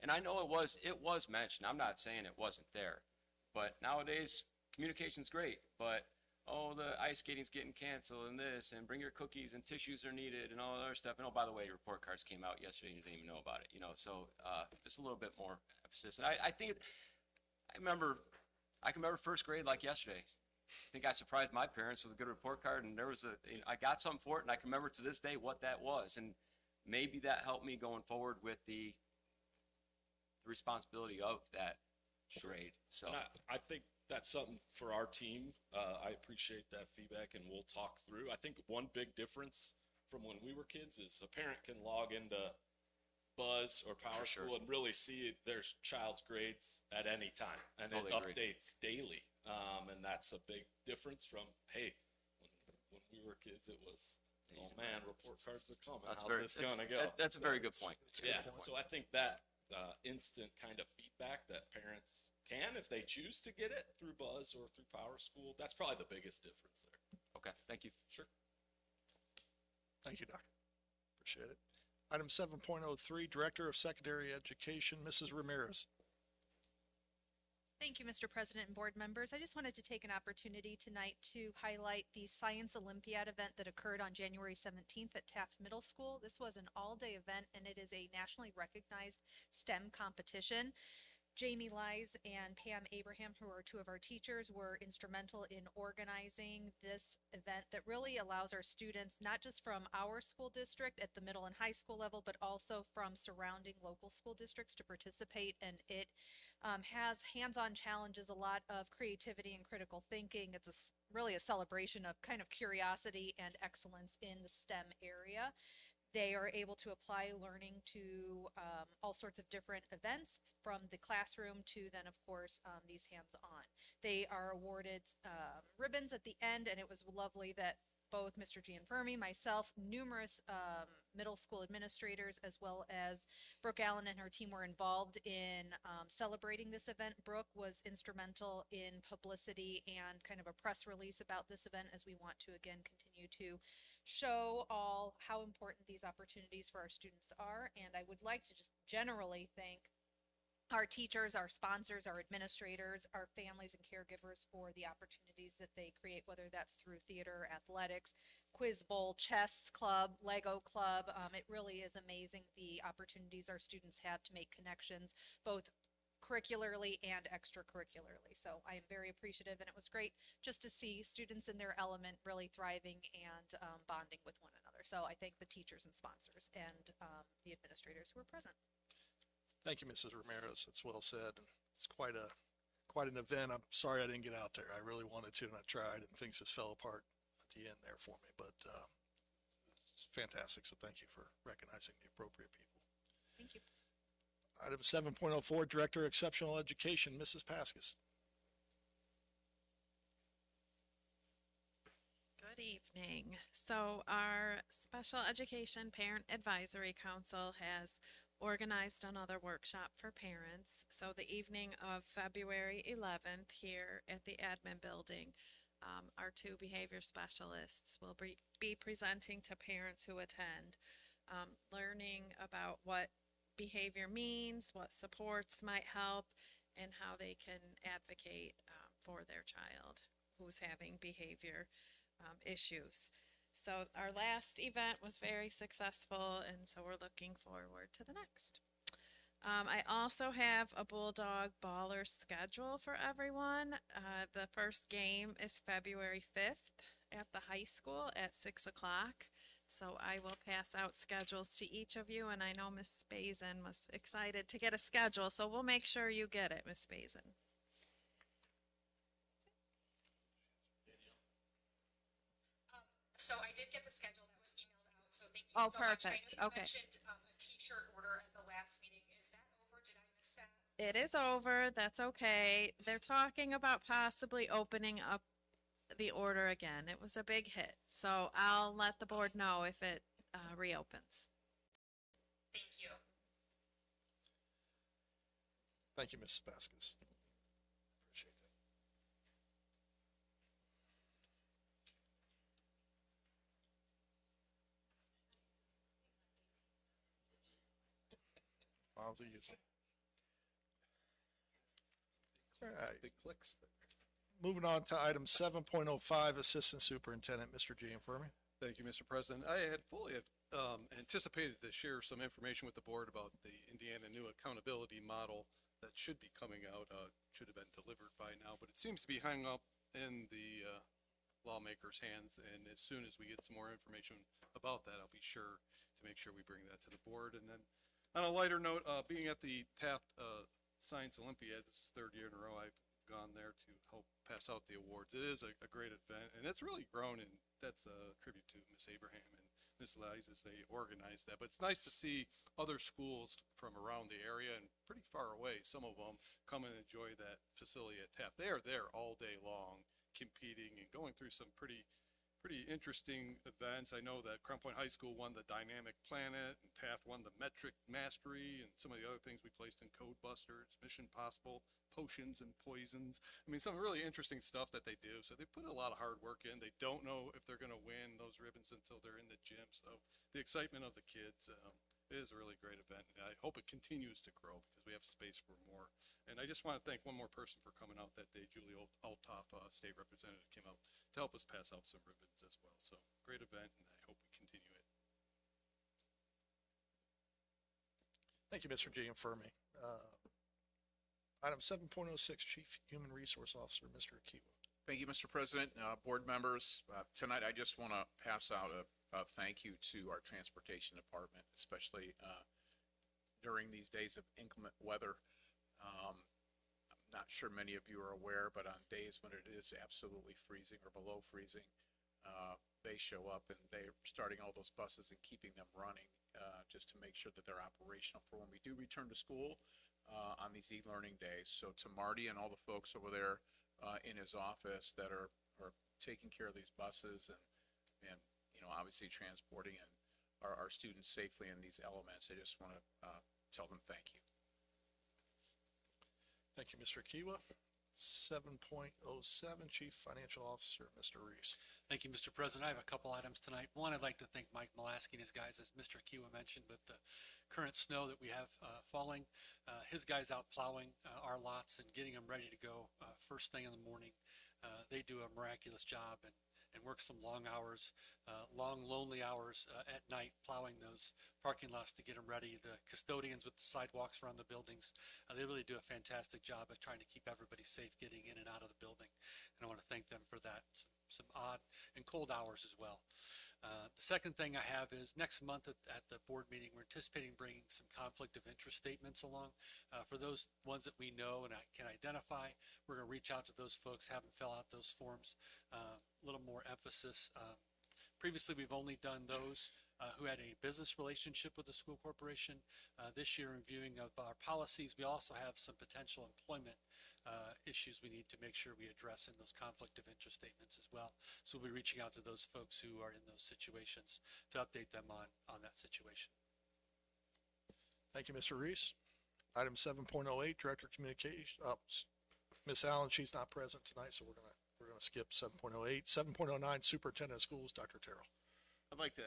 And I know it was mentioned. I'm not saying it wasn't there, but nowadays communication's great. But the ice skating's getting canceled and this, and bring your cookies and tissues are needed and all that other stuff. And by the way, your report cards came out yesterday and you didn't even know about it. So just a little bit more emphasis. And I think I can remember first grade like yesterday. I think I surprised my parents with a good report card, and there was I got something for it, and I can remember to this day what that was. And maybe that helped me going forward with the responsibility of that grade. So And I think that's something for our team. I appreciate that feedback, and we'll talk through. I think one big difference from when we were kids is a parent can log into Buzz or Power For sure. School and really see their child's grades at any time, and Totally it agree. updates daily. And that's a big difference from, hey, when we were kids, it was, oh man, report cards are coming. How's this gonna go? That's a very good point. Yeah, so I think that instant kind of feedback that parents can, if they choose to get it through Buzz or through Power School, that's probably the biggest difference there. Okay, thank you. Sure. Thank you, Doc. Appreciate it. Item 7.03, Director of Secondary Education, Mrs. Ramirez. Thank you, Mr. President and board members. I just wanted to take an opportunity tonight to highlight the Science Olympiad event that occurred on January 17th at Taft Middle School. This was an all-day event, and it is a nationally recognized STEM competition. Jamie Lies and Pam Abraham, who are two of our teachers, were instrumental in organizing this event that really allows our students, not just from our school district at the middle and high school level, but also from surrounding local school districts to participate. And it has hands-on challenges, a lot of creativity and critical thinking. It's really a celebration of kind of curiosity and excellence in the STEM area. They are able to apply learning to all sorts of different events, from the classroom to then, of course, these hands-on. They are awarded ribbons at the end, and it was lovely that both Mr. Gianfermi, myself, numerous middle school administrators, as well as Brooke Allen and her team were involved in celebrating this event. Brooke was instrumental in publicity and kind of a press release about this event, as we want to, again, continue to show all how important these opportunities for our students are. And I would like to just generally thank our teachers, our sponsors, our administrators, our families and caregivers for the opportunities that they create, whether that's through theater, athletics, quiz bowl, chess club, Lego club. It really is amazing the opportunities our students have to make connections, both curricularly and extracurricularly. So I am very appreciative, and it was great just to see students in their element really thriving and bonding with one another. So I thank the teachers and sponsors and the administrators who were present. Thank you, Mrs. Ramirez. It's well said. It's quite an event. I'm sorry I didn't get out there. I really wanted to, and I tried, and things just fell apart at the end there for me. But it's fantastic. So thank you for recognizing the appropriate people. Thank you. Item 7.04, Director of Exceptional Education, Mrs. Paskus. Good evening. So our Special Education Parent Advisory Council has organized another workshop for parents. So the evening of February 11th here at the admin building, our two behavior specialists will be presenting to parents who attend, learning about what behavior means, what supports might help, and how they can advocate for their child who's having behavior issues. So our last event was very successful, and so we're looking forward to the next. I also have a Bulldog Baller schedule for everyone. The first game is February 5th at the high school at 6 o'clock. So I will pass out schedules to each of you, and I know Ms. Bazin was excited to get a schedule, so we'll make sure you get it, Ms. Bazin. So I did get the schedule that was emailed out, so thank you Oh, so much. perfect. I know you Okay. mentioned, a t-shirt order at the last meeting. Is that over? Did I miss that? It is over, that's okay. They're talking about possibly opening up the order again. It was a big hit, so I'll let the board know if it reopens. Thank you. Thank you, Mrs. Vasquez. Appreciate that. Miles are using. All right. Big clicks there. Moving on to item 7.05, Assistant Superintendent, Mr. Gianfermi. Thank you, Mr. President. I had fully anticipated to share some information with the board about the Indiana new accountability model that should be coming out, should have been delivered by now, but it seems to be hung up in the lawmakers' hands. And as soon as we get some more information about that, I'll be sure to make sure we bring that to the board. And then on a lighter note, being at the Taft Science Olympiad, this is the third year in a row I've gone there to help pass out the awards. It is a great event, and it's really grown, and that's a tribute to Miss Abraham and Miss Lies as they organized that. But it's nice to see other schools from around the area and pretty far away, some of them, come and enjoy that facility at Taft. They are there all day long, competing and going through some pretty interesting events. I know that Crown Point High School won the Dynamic Planet, and Taft won the Metric Mastery, and some of the other things we placed in Code Busters, Mission Possible, Potions and Poisons. I mean, some really interesting stuff that they do. So they put a lot of hard work in. They don't know if they're going to win those ribbons until they're in the gym. So the excitement of the kids, it is a really great event. And I hope it continues to grow because we have space for more. And I just want to thank one more person for coming out that day. Julie Althoff, State Representative, came out to help us pass out some ribbons as well. So great event, and I hope we continue it. Thank you, Mr. Gianfermi. Item 7.06, Chief Human Resource Officer, Mr. Akiwa. Thank you, Mr. President, board members. Tonight, I just want to pass out a thank you to our transportation department, especially during these days of inclement weather. I'm not sure many of you are aware, but on days when it is absolutely freezing or below freezing, they show up and they're starting all those buses and keeping them running just to make sure that they're operational for when we do return to school on these e-learning days. So to Marty and all the folks over there in his office that are taking care of these buses and you know, obviously transporting and our students safely in these elements, I just want to tell them thank you. Thank you, Mr. Akiwa. 7.07, Chief Financial Officer, Mr. Reese. Thank you, Mr. President. I have a couple items tonight. One, I'd like to thank Mike Mulaski and his guys, as Mr. Kiwa mentioned, with the current snow that we have falling. His guys out plowing our lots and getting them ready to go first thing in the morning. They do a miraculous job and work some long hours, long, lonely hours at night plowing those parking lots to get them ready. The custodians with the sidewalks around the buildings, they really do a fantastic job at trying to keep everybody safe getting in and out of the building. And I want to thank them for that. Some odd and cold hours as well. The second thing I have is next month at the board meeting, we're anticipating bringing some conflict of interest statements along. For those ones that we know and I can identify, we're going to reach out to those folks, have them fill out those forms, a little more emphasis. Previously, we've only done those who had a business relationship with the school corporation. This year, in viewing of our policies, we also have some potential employment issues we need to make sure we address in those conflict of interest statements as well. So we'll be reaching out to those folks who are in those situations to update them on that situation. Thank you, Mr. Reese. Item 7.08, Director of Communication. Ms. Allen, she's not present tonight, so we're gonna skip 7.08. 7.09, Superintendent of Schools, Dr. Terrell. I'd like to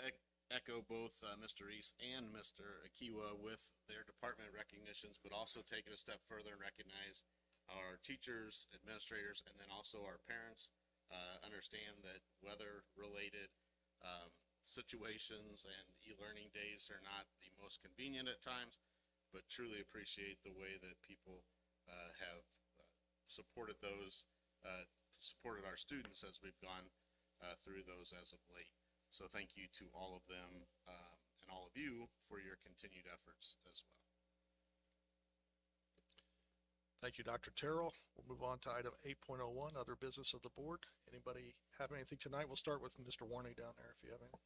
echo both Mr. Reese and Mr. Akiwa with their department recognitions, but also take it a step further and recognize our teachers, administrators, and then also our parents. Understand that weather-related situations and e-learning days are not the most convenient at times, but truly appreciate the way that people have supported those, supported our students as we've gone through those as of late. So thank you to all of them, and all of you for your continued efforts as well. Thank you, Dr. Terrell. We'll move on to item 8.01, other business of the board. Anybody have anything tonight? We'll start with Mr. Warney down there if you have any.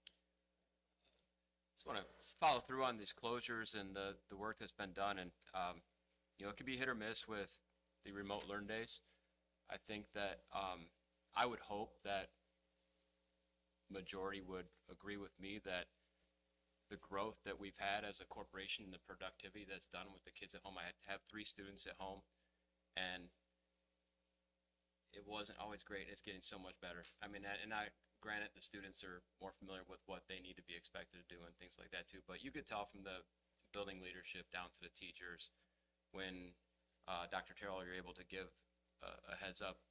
Just want to follow through on these closures and the work that's been done. And, it can be hit or miss with the remote learn days. I think that, I would hope that majority would agree with me that the growth that we've had as a corporation and the productivity that's done with the kids at home. I have 3 students at home, and it wasn't always great. It's getting so much better. I mean, granted, the students are more familiar with what they need to be expected to do and things like that too. But you could tell from the building leadership down to the teachers when, Dr. Terrell, you're able to give a heads up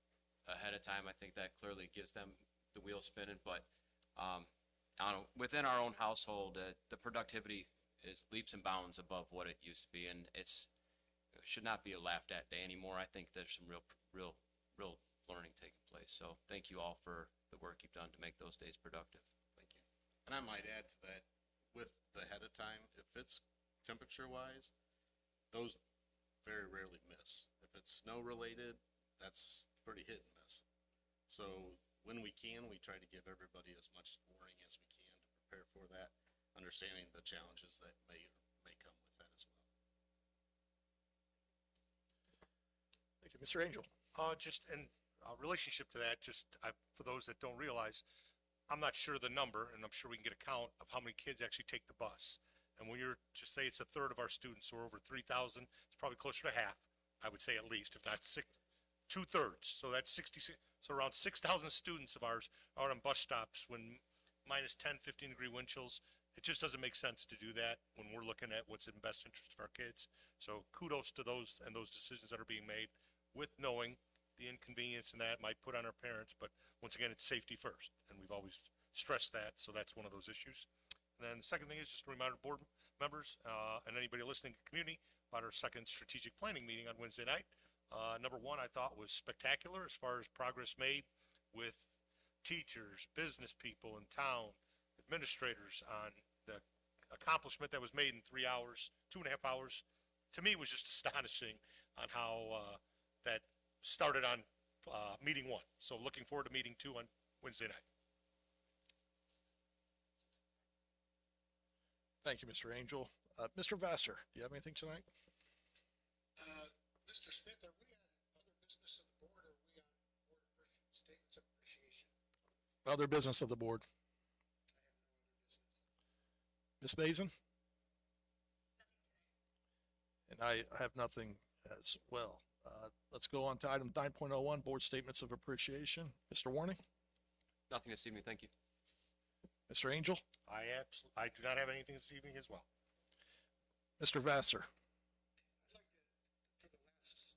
ahead of time. I think that clearly gives them the wheel spinning. But I don't know, within our own household, the productivity is leaps and bounds above what it used to be, and it should not be a laughed at day anymore. I think there's some real learning taking place. So thank you all for the work you've done to make those days productive. Thank you. And I might add to that, with the ahead of time, if it's temperature wise, those very rarely miss. If it's snow related, that's pretty hit and miss. So when we can, we try to give everybody as much warning as we can to prepare for that, understanding the challenges that may come with that as well. Thank you, Mr. Angel. Just in relationship to that, for those that don't realize, I'm not sure the number, and I'm sure we can get a count of how many kids actually take the bus. And when you're, just say it's a third of our students, or over 3,000, it's probably closer to half, I would say at least, if not 2/3. So that's 66. So around 6,000 students of ours are on bus stops when minus 10, 15 degree wind chills. It just doesn't make sense to do that when we're looking at what's in best interest of our kids. So kudos to those and those decisions that are being made, with knowing the inconvenience and that might put on our parents. But once again, it's safety first, and we've always stressed that. So that's one of those issues. And then the second thing is just a reminder to board members and anybody listening to the community about our second strategic planning meeting on Wednesday night. Number one, I thought was spectacular as far as progress made with teachers, business people in town, administrators, on the accomplishment that was made in 3 hours, 2.5 hours. To me, was just astonishing on how that started on meeting 1. So looking forward to meeting 2 on Wednesday night. Thank you, Mr. Angel. Mr. Vassar, do you have anything tonight? Mr. Smith, are we on other business of the board, or are we on board statements of appreciation? Other business of the board. Ms. Bazin? And I have nothing as well. Let's go on to item 9.01, board statements of appreciation. Mr. Warning? Nothing this evening. Thank you. Mr. Angel? I do not have anything this evening as well. Mr. Vassar? I'd like to, for the last,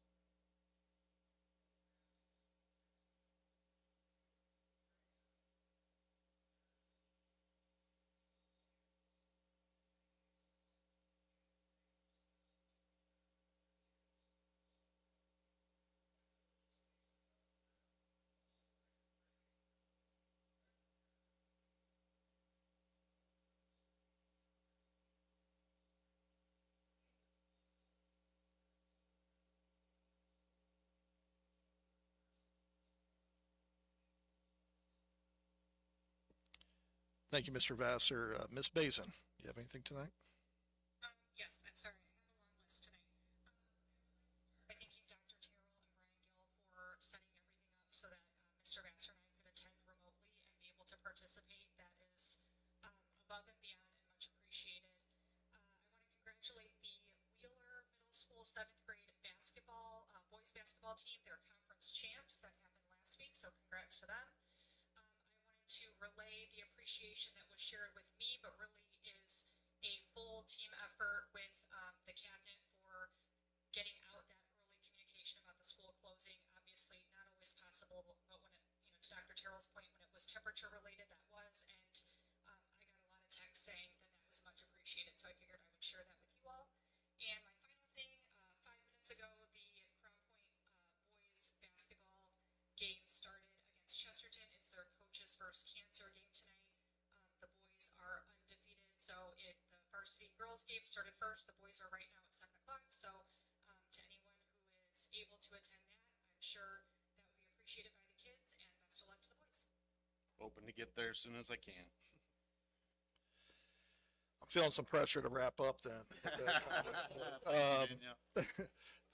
Thank you, Mr. Vassar. Ms. Bazin, do you have anything tonight? Yes, I'm sorry, I have a long list tonight. I thank you, Dr. Terrell and Brian Gill, for setting everything up so that Mr. Vassar and I could attend remotely and be able to participate. That is above and beyond and much appreciated. I want to congratulate the Wheeler Middle School 7th grade basketball, boys basketball team. They're conference champs. That happened last week, so congrats to them. To relay the appreciation that was shared with me, but really is a full team effort with the cabinet for getting out that early communication about the school closing. Obviously not always possible, but when it, to Dr. Terrell's point, when it was temperature related, that was, and I got a lot of texts saying that that was much appreciated, so I figured I would share that with you all. And my final thing, 5 minutes ago, the Crown Point boys basketball game started against Chesterton. It's their coach's first cancer game tonight. girls' game started first. The boys are right now at 7 o'clock. So to anyone who is able to attend that, I'm sure that would be appreciated by the kids, and best of luck to the boys. Hoping to get there as soon as I can. I'm feeling some pressure to wrap up then.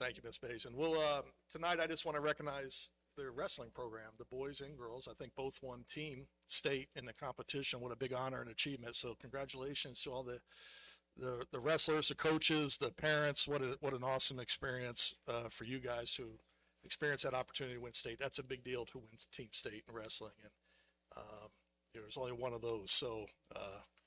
Thank you, Ms. Basin. Well, tonight I just want to recognize the wrestling program, the boys and girls. I think both won team state in the competition. What a big honor and achievement. So congratulations to all the wrestlers, the coaches, the parents. What an awesome experience for you guys to experience that opportunity to win state. That's a big deal to win team state in wrestling. And there's only one of those. So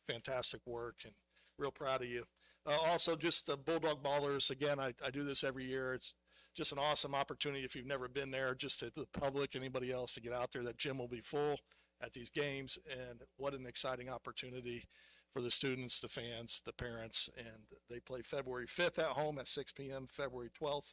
fantastic work and real proud of you. Also, just the Bulldog Ballers. Again, I do this every year. It's just an awesome opportunity if you've never been there, just to the public, anybody else, to get out there. That gym will be full at these games, and what an exciting opportunity for the students, the fans, the parents. And they play February 5th at home at 6 p.m., February 12th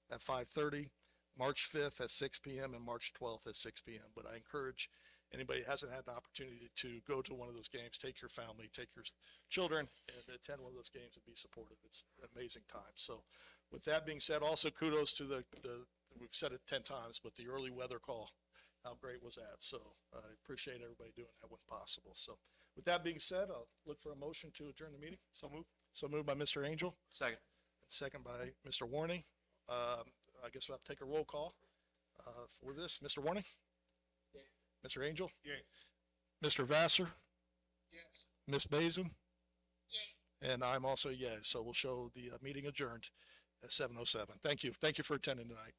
at 5:30, March 5th at 6 p.m., and March 12th at 6 p.m. But I encourage anybody who hasn't had an opportunity to go to one of those games, take your family, take your children, and attend one of those games and be supportive. It's an amazing time. So with that being said, also kudos to we've said it 10 times, but the early weather call, how great was that? So I appreciate everybody doing that when possible. So with that being said, I'll look for a motion to adjourn the meeting. So moved by Mr. Angel, Second. and second by Mr. Warning. I guess we'll have to take a roll call for this. Mr. Warning? Mr. Angel? Yay. Mr. Vassar? Yes. Ms. Basin? Yay. And I'm also yay. So we'll show the meeting adjourned at 7:07. Thank you. Thank you for attending tonight.